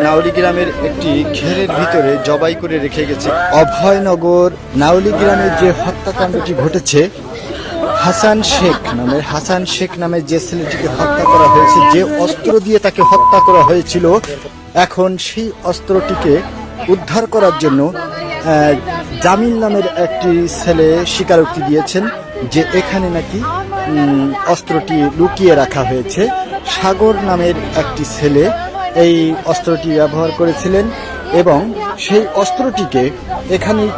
নাউলি গ্রামের একটি ঘেরের ভিতরে জবাই করে রেখে গেছে। অভয়নগর নাউলি গ্রামের যে হত্যাকাণ্ডটি ঘটেছে, হাসান শেখ নামে যে ছেলেটিকে হত্যা করা হয়েছে, যে অস্ত্র দিয়ে তাকে হত্যা করা হয়েছিল, এখন সেই অস্ত্রটিকে উদ্ধার করার জন্য জামিল নামের একটি ছেলে স্বীকারোক্তি দিয়েছেন যে এখানে নাকি অস্ত্রটি লুকিয়ে রাখা হয়েছে। সাগর নামের একটি ছেলে এই অস্ত্রটি ব্যবহার করেছিলেন এবং সেই অস্ত্রটিকে এখানেই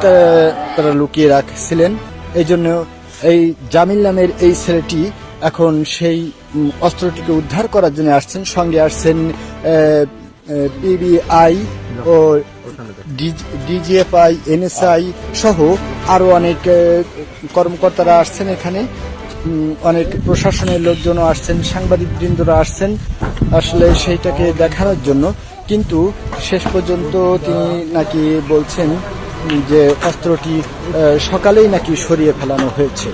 তারা লুকিয়ে রাখছিলেন। এই জন্য এই জামিল নামের এই ছেলেটি এখন সেই অস্ত্রটিকে উদ্ধার করার জন্য আসছেন। সঙ্গে আসছেন পিবিআই ও ডিজিএফআই, এনএসআই সহ আরো অনেক কর্মকর্তারা আসছেন। এখানে অনেক প্রশাসনের লোকজনও আসছেন, সাংবাদিক বৃন্দরা আসছেন আসলে সেইটাকে দেখানোর জন্য। কিন্তু শেষ পর্যন্ত তিনি নাকি বলছেন যে অস্ত্রটি সকালেই নাকি সরিয়ে ফেলানো হয়েছে।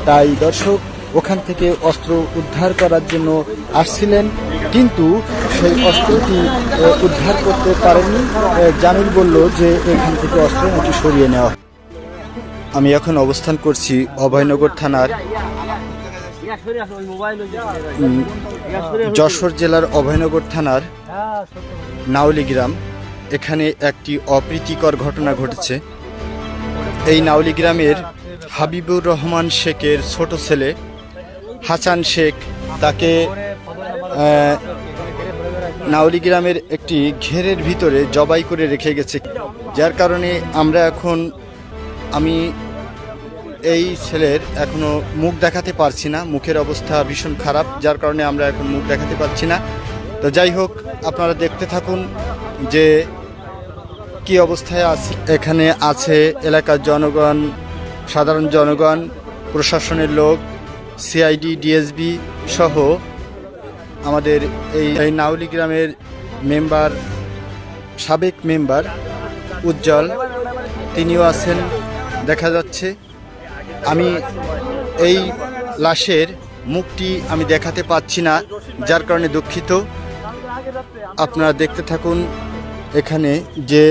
তাই দর্শক ওখান থেকে অস্ত্র উদ্ধার করার জন্য আসছিলেন, কিন্তু সেই অস্ত্রটি উদ্ধার করতে পারেননি। জামিল বলল যে এখান থেকে অস্ত্র নাকি সরিয়ে নেওয়া। আমি এখন অবস্থান করছি অভয়নগর থানার যশোর জেলার অভয়নগর থানার নাউলি গ্রাম। এখানে একটি অপ্রীতিকর ঘটনা ঘটেছে। এই নাউলি গ্রামের হাবিবুর রহমান শেখের ছোট ছেলে হাসান শেখ, তাকে নাউলি গ্রামের একটি ঘেরের ভিতরে জবাই করে রেখে গেছে, যার কারণে আমি এই ছেলের এখনো মুখ দেখাতে পারছি না। মুখের অবস্থা ভীষণ খারাপ, যার কারণে আমরা এখন মুখ দেখাতে পারছি না। তো যাই হোক, আপনারা দেখতে থাকুন যে কি অবস্থায় আছে। এখানে আছে এলাকার জনগণ, সাধারণ জনগণ, প্রশাসনের লোক, সিআইডি, ডিএসবি সহ আমাদের এই নাউলি গ্রামের মেম্বার, সাবেক মেম্বার উজ্জ্বল, তিনিও আছেন দেখা যাচ্ছে। আমি এই লাশের মুখটি আমি দেখাতে পাচ্ছি না, যার কারণে দুঃখিত। আপনারা দেখতে থাকুন। এখানে যে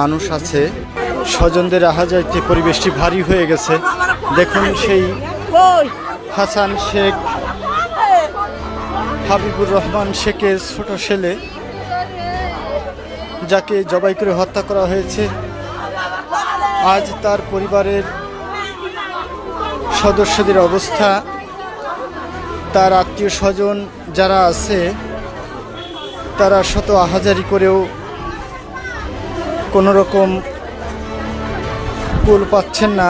মানুষ আছে, স্বজনদের আহাজারিতে পরিবেশটি ভারী হয়ে গেছে। দেখুন সেই হাসান শেখ, হাবিবুর রহমান শেখের ছোট ছেলে, যাকে জবাই করে হত্যা করা হয়েছে। আজ তার পরিবারের সদস্যদের অবস্থা, তার আত্মীয় স্বজন যারা আছে তারা শত আহাজারি করেও কোনো রকম কুল পাচ্ছেন না।